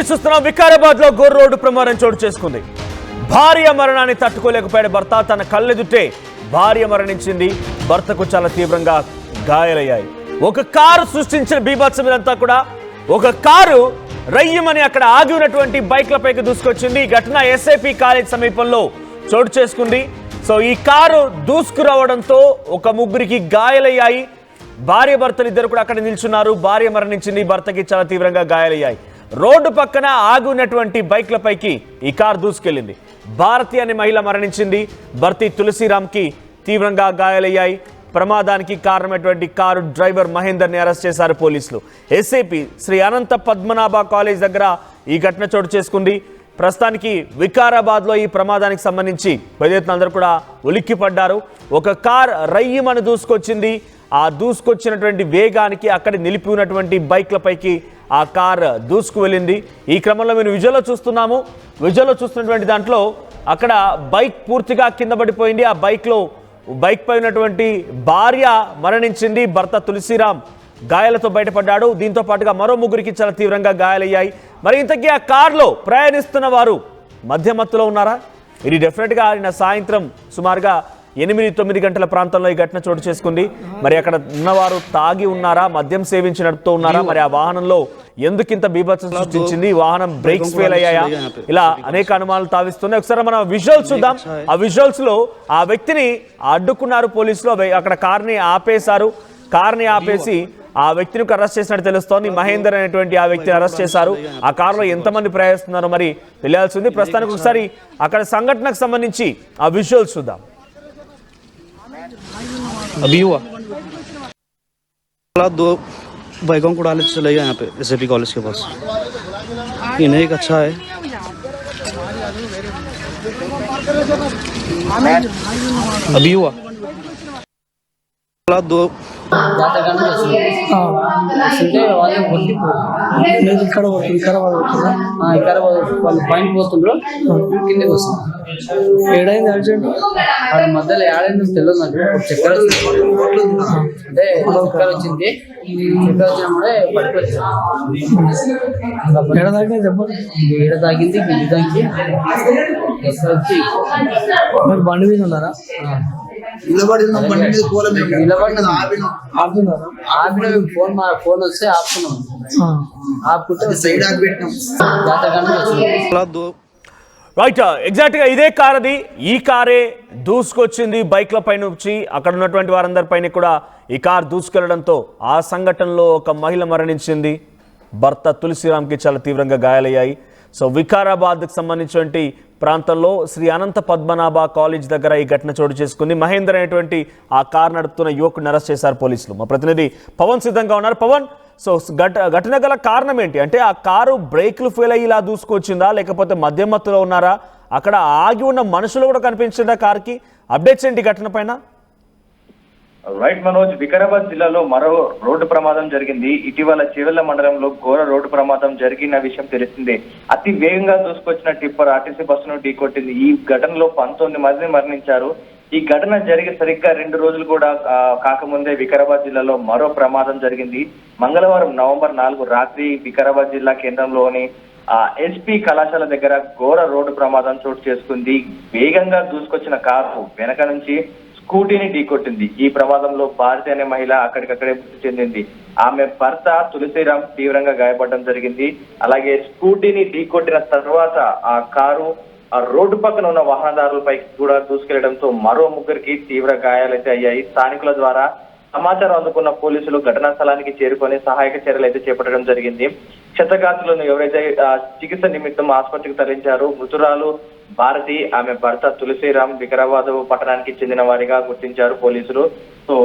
చూస్తున్నాం వికారాబాద్ లో ఘోర రోడ్డు ప్రమాదం చోటు చేసుకుంది. భార్య మరణాన్ని తట్టుకోలేకపోయాడు భర్త. తన కళ్ళెదుటే భార్య మరణించింది. భర్తకు చాలా తీవ్రంగా గాయాలయ్యాయి. ఒక కారు సృష్టించిన బీభత్సం ఇదంతా కూడా. ఒక కారు రయ్యమని అక్కడ ఆగి ఉన్నటువంటి బైక్లపైకి దూసుకొచ్చింది. ఈ ఘటన ఎస్ఐపి కాలేజ్ సమీపంలో చోటు చేసుకుంది. సో ఈ కారు దూసుకురావడంతో ఒక ముగ్గురికి గాయాలయ్యాయి. భార్య భర్తలు ఇద్దరు కూడా అక్కడ నిల్చున్నారు. భార్య మరణించింది. భర్తకి చాలా తీవ్రంగా గాయాలయ్యాయి. రోడ్డు పక్కన ఆగి ఉన్నటువంటి బైక్లపైకి ఈ కారు దూసుకెళ్లింది. భారతి అనే మహిళ మరణించింది. భర్తీ తులసిరామ్కి తీవ్రంగా గాయాలయ్యాయి. ప్రమాదానికి కారణమైనటువంటి కారు డ్రైవర్ మహేందర్ని అరెస్ట్ చేశారు పోలీసులు. ఎస్ఐపి శ్రీ అనంత పద్మనాభ కాలేజ్ దగ్గర ఈ ఘటన చోటు చేసుకుంది. ప్రస్తుతానికి వికారాబాద్లో ఈ ప్రమాదానికి సంబంధించి పెద్ద కూడా ఉలిక్కిపడ్డారు. ఒక కార్ రయ్యమని దూసుకొచ్చింది. ఆ దూసుకొచ్చినటువంటి వేగానికి అక్కడ నిలిపి ఉన్నటువంటి బైక్లపైకి ఆ కార్ దూసుకు వెళ్ళింది. ఈ క్రమంలో మేము విజువల్లో చూస్తున్నాము. విజువల్లో చూస్తున్నటువంటి దాంట్లో అక్కడ బైక్ పూర్తిగా కింద పడిపోయింది. ఆ బైక్ పై ఉన్నటువంటి భార్య మరణించింది. భర్త తులసిరామ్ గాయాలతో బయటపడ్డాడు. దీంతో పాటుగా మరో ముగ్గురికి చాలా తీవ్రంగా గాయాలయ్యాయి. మరి ఇంతకీ ఆ కారులో ప్రయాణిస్తున్న వారు మధ్యమత్తులో ఉన్నారా? ఇది డెఫినెట్గా నిన్న సాయంత్రం సుమారుగా 8-9 గంటల ప్రాంతంలో ఈ ఘటన చోటు చేసుకుంది. మరి అక్కడ ఉన్నవారు తాగి ఉన్నారా, మద్యం సేవించి నడుపుతూ ఉన్నారా, మరి ఆ వాహనంలో ఎందుకింత బీభత్సం సృష్టించింది, వాహనం బ్రేక్స్ ఫెయిల్ అయ్యాయా, ఇలా అనేక అనుమానాలు తావిస్తున్నాయి. ఒకసారి మనం విజువల్స్ చూద్దాం. ఆ విజువల్స్ లో ఆ వ్యక్తిని అడ్డుకున్నారు పోలీసులు. అక్కడ కార్ని ఆపేశారు. కార్ని ఆపేసి ఆ వ్యక్తిని అరెస్ట్ చేసినట్టు తెలుస్తోంది. మహేందర్ అనేటువంటి ఆ వ్యక్తిని అరెస్ట్ చేశారు. ఆ కారులో ఎంతమంది ప్రయాణిస్తున్నారో మరి తెలియాల్సి ఉంది. ప్రస్తుతానికి ఒకసారి అక్కడ సంఘటనకు సంబంధించి ఆ విజువల్స్ చూద్దాం. अभी हुआ 2 बाइकों को डाले चले गए यहाँ पे एसएपी कॉलेज के पास. इन्हें एक अच्छा है. अभी हुआ 2 వాళ్ళు పాయింట్ పోతుండ్రు కిందకి వస్తుంది. ఏడైంది అర్జెంట్ అక్కడ మధ్యలో ఏడైంది తెలియదు నాకు. చక్కెర అంటే చక్కెర వచ్చింది. చక్కెర వచ్చినప్పుడే పట్టుకొచ్చింది. ఏడ తాగినా చెప్పండి. ఏడ తాగింది గిల్లి తాగి వచ్చి మీరు బండి మీద ఉన్నారా? ఆపిన ఫోన్ వస్తే ఆపుకున్నాం. ఆపుకుంటే సైడ్ రైట్, ఎగ్జాక్ట్ గా ఇదే కార్ అది. ఈ కారే దూసుకొచ్చింది బైక్ల పైన వచ్చి. అక్కడ ఉన్నటువంటి వారందరిపైన కూడా ఈ కార్ దూసుకెళ్లడంతో ఆ సంఘటనలో ఒక మహిళ మరణించింది. భర్త తులసిరామ్కి చాలా తీవ్రంగా గాయాలయ్యాయి. సో వికారాబాద్కి సంబంధించినటువంటి ప్రాంతంలో శ్రీ అనంత పద్మనాభ కాలేజ్ దగ్గర ఈ ఘటన చోటు చేసుకుంది. మహేందర్ అనేటువంటి ఆ కారు నడుపుతున్న యువకుడిని అరెస్ట్ చేశారు పోలీసులు. మా ప్రతినిధి పవన్ సిద్ధంగా ఉన్నారు. పవన్, సో ఘటన గల కారణం ఏంటి? అంటే ఆ కారు బ్రేక్లు ఫెయిల్ అయ్యి ఇలా దూసుకొచ్చిందా, లేకపోతే మధ్యమత్తులో ఉన్నారా? అక్కడ ఆగి ఉన్న మనుషులు కూడా కనిపించిందా కార్కి? అప్డేట్స్ ఏంటి ఘటన పైన? రైట్ మనోజ్, వికారాబాద్ జిల్లాలో మరో రోడ్డు ప్రమాదం జరిగింది. ఇటీవల చివెళ్ల మండలంలో ఘోర రోడ్డు ప్రమాదం జరిగిన విషయం తెలిసిందే. అతి వేగంగా దూసుకొచ్చిన టిప్పర్ ఆర్టీసీ బస్సును ఢీకొట్టింది. ఈ ఘటనలో 19 మంది మరణించారు. ఈ ఘటన జరిగి సరిగ్గా 2 రోజులు కూడా కాకముందే వికారాబాద్ జిల్లాలో మరో ప్రమాదం జరిగింది. మంగళవారం నవంబర్ 4 రాత్రి వికారాబాద్ జిల్లా కేంద్రంలోని ఎస్పీ కళాశాల దగ్గర ఘోర రోడ్డు ప్రమాదం చోటు చేసుకుంది. వేగంగా దూసుకొచ్చిన కారు వెనక నుంచి స్కూటీని ఢీకొట్టింది. ఈ ప్రమాదంలో భారతి అనే మహిళ అక్కడికక్కడే మృతి చెందింది. ఆమె భర్త తులసిరామ్ తీవ్రంగా గాయపడడం జరిగింది. అలాగే స్కూటీని ఢీకొట్టిన తర్వాత ఆ కారు ఆ రోడ్డు పక్కన ఉన్న వాహనదారులపై కూడా దూసుకెళ్లడంతో మరో ముగ్గురికి తీవ్ర గాయాలైతే అయ్యాయి. స్థానికుల ద్వారా సమాచారం అందుకున్న పోలీసులు ఘటనా స్థలానికి చేరుకొని సహాయక చర్యలు అయితే చేపట్టడం జరిగింది. క్షతగాతులను ఎవరైతే చికిత్స నిమిత్తం ఆసుపత్రికి తరలించారో మృతురాలు భారతి, ఆమె భర్త తులసిరామ్ వికారాబాద్ పట్టణానికి చెందిన వారిగా గుర్తించారు పోలీసులు. సో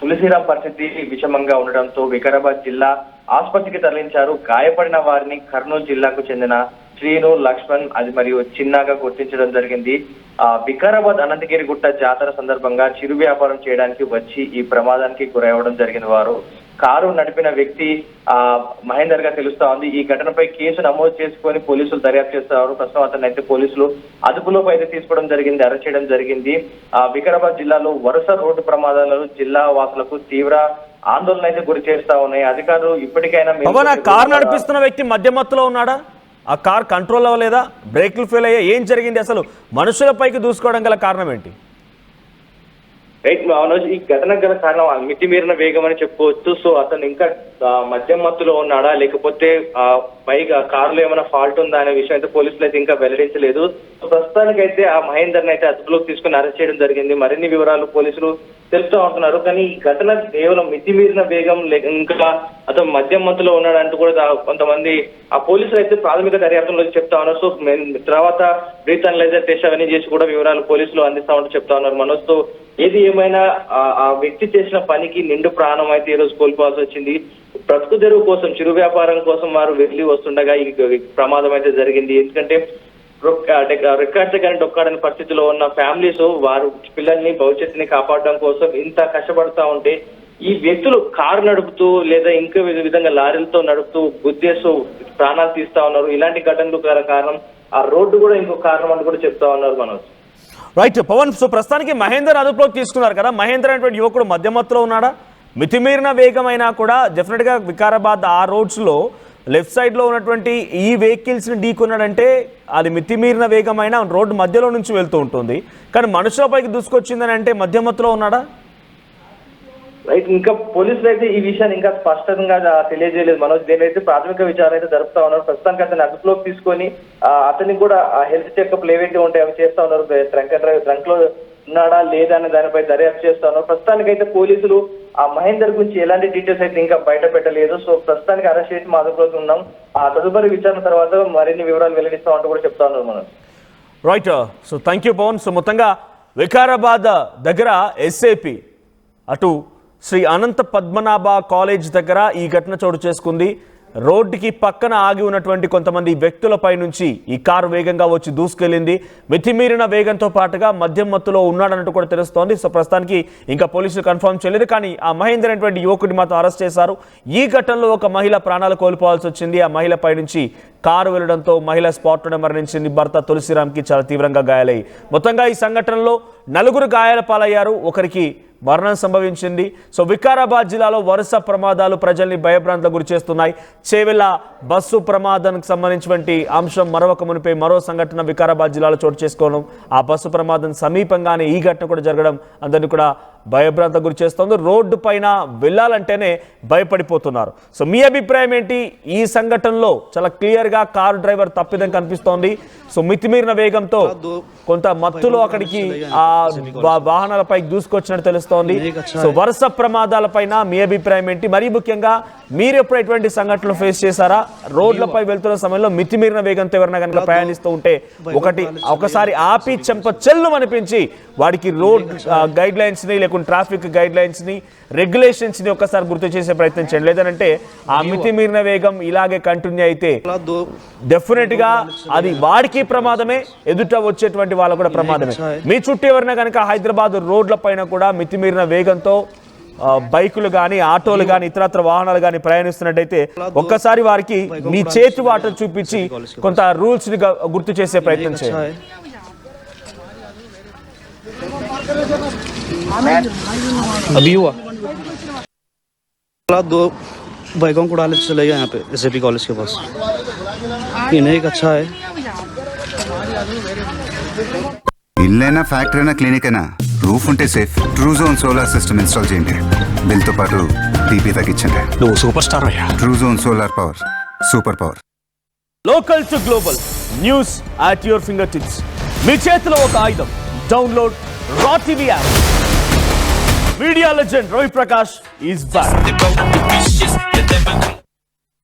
తులసిరామ్ పరిస్థితి విషమంగా ఉండడంతో వికారాబాద్ జిల్లా ఆసుపత్రికి తరలించారు. గాయపడిన వారిని కర్నూలు జిల్లాకు చెందిన శ్రీను, లక్ష్మణ్ అది మరియు చిన్నగా గుర్తించడం జరిగింది. వికారాబాద్ అనంతగిరి గుట్ట జాతర సందర్భంగా చిరు వ్యాపారం చేయడానికి వచ్చి ఈ ప్రమాదానికి గురవడం జరిగిన వారు. కారు నడిపిన వ్యక్తి మహేందర్ గా తెలుస్తా ఉంది. ఈ ఘటనపై కేసు నమోదు చేసుకొని పోలీసులు దర్యాప్తు చేస్తారు. ప్రస్తుతం అతన్ని అయితే పోలీసులు అదుపులోకి అయితే తీసుకోవడం జరిగింది, అరెస్ట్ చేయడం జరిగింది. వికారాబాద్ జిల్లాలో వరుస రోడ్డు ప్రమాదాలలో జిల్లా వాసులకు తీవ్ర ఆందోళన అయితే గురి చేస్తా ఉన్నాయి. అధికారులు ఇప్పటికైనా పవన్, ఆ కార్ నడిపిస్తున్న వ్యక్తి మధ్య మత్తులో ఉన్నాడా? ఆ కార్ కంట్రోల్ అవ్వలేదా? బ్రేక్లు ఫెయిల్ అయ్యా? ఏం జరిగింది? అసలు మనుషులపైకి దూసుకోవడం గల కారణం ఏంటి? రైట్ మనోజ్, ఈ ఘటనకు గల కారణం మితిమీరిన వేగం అని చెప్పుకోవచ్చు. సో అతను ఇంకా మద్యం మత్తులో ఉన్నాడా, లేకపోతే పైగా కారులో ఏమైనా ఫాల్ట్ ఉందా అనే విషయం అయితే పోలీసులు అయితే ఇంకా వెల్లడించలేదు. సో ప్రస్తుతానికైతే ఆ మహేందర్ని అయితే అదుపులోకి తీసుకుని అరెస్ట్ చేయడం జరిగింది. మరిన్ని వివరాలు పోలీసులు తెలుపుతూ ఉంటున్నారు. కానీ ఈ ఘటన కేవలం మితిమీరిన వేగం ఇంకా అతను మద్యం మత్తులో ఉన్నాడంటూ కూడా కొంతమంది ఆ పోలీసులు అయితే ప్రాథమిక దర్యాప్తులో చెప్తా ఉన్నారు. సో తర్వాత బ్రీత్ అనలైజర్ టెస్ట్ అవన్నీ చేసి కూడా వివరాలు పోలీసులు అందిస్తా ఉంటూ చెప్తా ఉన్నారు. మనోజ్, తో ఏది ఏమైనా ఆ వ్యక్తి చేసిన పనికి నిండు ప్రాణం అయితే ఈ రోజు కోల్పోవాల్సి వచ్చింది. బ్రతుకు తెరువు కోసం, చిరు వ్యాపారం కోసం వారు వెళ్లి వస్తుండగా ఈ ప్రమాదం అయితే జరిగింది. ఎందుకంటే రికార్డ్స్ కానీ డొక్కాడని పరిస్థితిలో ఉన్న ఫ్యామిలీస్ వారు పిల్లల్ని భవిష్యత్తుని కాపాడడం కోసం ఇంత కష్టపడతా ఉంటే ఈ వ్యక్తులు కారు నడుపుతూ లేదా ఇంకా విధంగా లారీలతో నడుపుతూ గుద్దేస్తూ ప్రాణాలు తీస్తా ఉన్నారు. ఇలాంటి ఘటనలు కారణం ఆ రోడ్డు కూడా ఇంకో కారణం అని కూడా చెప్తా ఉన్నారు మనోజ్. రైట్ పవన్, సో ప్రస్తుతానికి మహేందర్ అదుపులోకి తీసుకున్నారు కదా. మహేందర్ అనేటువంటి యువకుడు మధ్యమత్తులో ఉన్నాడా? మితిమీరిన వేగం అయినా కూడా డెఫినెట్గా వికారాబాద్ ఆ రోడ్స్లో లెఫ్ట్ సైడ్లో ఉన్నటువంటి ఈ వెహికల్స్ని ఢీకొన్నాడంటే అది మితిమీరిన వేగమైన రోడ్డు మధ్యలో నుంచి వెళ్తూ ఉంటుంది. కానీ మనుషులపైకి దూసుకొచ్చిందని అంటే మధ్యమత్తులో ఉన్నాడా? రైట్, ఇంకా పోలీసులు అయితే ఈ విషయాన్ని ఇంకా స్పష్టంగా తెలియజేయలేదు మనోజ్. దీనైతే ప్రాథమిక విచారణ అయితే జరుపుతా ఉన్నారు. ప్రస్తుతానికి అతన్ని అదుపులోకి తీసుకొని అతనికి కూడా హెల్త్ చెకప్లు ఏవైతే ఉంటాయి అవి చేస్తా ఉన్నారు. ట్రంక్ లో ఉన్నాడా లేదా అనే దానిపై దర్యాప్తు చేస్తా ఉన్నారు. ప్రస్తుతానికి అయితే పోలీసులు ఆ మహేందర్ గురించి ఎలాంటి డీటెయిల్స్ అయితే ఇంకా బయట పెట్టలేదు. సో ప్రస్తుతానికి అరెస్ట్ చేసి మా అదుపులోకి ఉన్నాం. ఆ తదుపరి విచారణ తర్వాత మరిన్ని వివరాలు వెల్లడిస్తామంటూ కూడా చెప్తా ఉన్నారు మనం. Right, so thank you Pavan. So మొత్తంగా వికారాబాద్ దగ్గర ఎస్ఏపి అటు శ్రీ అనంత పద్మనాభ కాలేజ్ దగ్గర ఈ ఘటన చోటు చేసుకుంది. రోడ్డుకి పక్కన ఆగి ఉన్నటువంటి కొంతమంది వ్యక్తులపై నుంచి ఈ కారు వేగంగా వచ్చి దూసుకెళ్లింది. మితిమీరిన వేగంతో పాటుగా మద్యం మత్తులో ఉన్నాడన్నట్టు కూడా తెలుస్తోంది. సో ప్రస్తుతానికి ఇంకా పోలీసులు కన్ఫర్మ్ చేయలేదు. కానీ ఆ మహేందర్ అనేటువంటి యువకుడిని మాత్రం అరెస్ట్ చేశారు. ఈ ఘటనలో ఒక మహిళ ప్రాణాలు కోల్పోవాల్సి వచ్చింది. ఆ మహిళపై నుంచి కారు వెళ్లడంతో మహిళ స్పాట్లోనే మరణించింది. భర్త తులసిరామ్కి చాలా తీవ్రంగా గాయాలయ్యి మొత్తంగా ఈ సంఘటనలో 4 గాయాల పాలయ్యారు. ఒకరికి మరణం సంభవించింది. సో వికారాబాద్ జిల్లాలో వరుస ప్రమాదాలు ప్రజల్ని భయభ్రాంతులకు గురి చేస్తున్నాయి. చేవెళ్ల బస్సు ప్రమాదానికి సంబంధించినటువంటి అంశం మరొక మునిపై మరో సంఘటన వికారాబాద్ జిల్లాలో చోటు చేసుకోవడం, ఆ బస్సు ప్రమాదం సమీపంగానే ఈ ఘటన కూడా జరగడం అందరినీ కూడా భయభ్రాంతకు గురి చేస్తోంది. రోడ్డు పైన వెళ్ళాలంటేనే భయపడిపోతున్నారు. సో మీ అభిప్రాయం ఏంటి? ఈ సంఘటనలో చాలా క్లియర్గా కారు డ్రైవర్ తప్పిదం కనిపిస్తోంది. సో మితిమీరిన వేగంతో కొంత మత్తులో అక్కడికి ఆ వాహనాలపై దూసుకొచ్చినట్టు తెలుస్తోంది. సో వరుస ప్రమాదాలపైన మీ అభిప్రాయం ఏంటి? మరీ ముఖ్యంగా మీరు ఎప్పుడు ఎటువంటి సంఘటనలు ఫేస్ చేశారా? రోడ్లపై వెళ్తున్న సమయంలో మితిమీరిన వేగంతో ఎవరైనా కనుక ప్రయాణిస్తూ ఉంటే ఒకసారి ఆపి చెంప చెల్లు అనిపించి వాడికి రోడ్ గైడ్ లైన్స్ ని లేకుంటే ట్రాఫిక్ గైడ్ లైన్స్ ని రెగ్యులేషన్స్ ని ఒకసారి గుర్తు చేసే ప్రయత్నం చేయండి. లేదంటే ఆ మితిమీరిన వేగం ఇలాగే కంటిన్యూ అయితే డెఫినెట్ గా అది వాడికి ప్రమాదమే, ఎదుట వచ్చేటువంటి వాళ్ళకు కూడా ప్రమాదమే. మీ చుట్టూ ఎవరైనా కనుక హైదరాబాద్ రోడ్ల పైన కూడా మితిమీరిన వేగంతో బైకులు కానీ ఆటోలు కానీ ఇతరత్ర వాహనాలు కానీ ప్రయాణిస్తున్నట్టయితే ఒక్కసారి వారికి మీ చేతి వాటలు చూపించి కొంత రూల్స్ ని గుర్తు చేసే ప్రయత్నం చేయండి. अभी हुआ 2 बाइकों को डाले चले गए यहाँ पे एसएपी कॉलेज के पास. ये नहीं अच्छा है. ఇల్లైనా ఫ్యాక్టరీ అయినా క్లినిక్ అయినా రూఫ్ ఉంటే safe. Truzon solar system install చేయండి. బిల్తో పాటు టీపీ తగ్గించండి. నువ్వు సూపర్ స్టార్ అయ్యా. Truzon solar power, super power. Local to global news at your finger tips. మీ చేతిలో ఒక ఆయుధం. Download raw TV app. Media legend Ravi Prakash is back.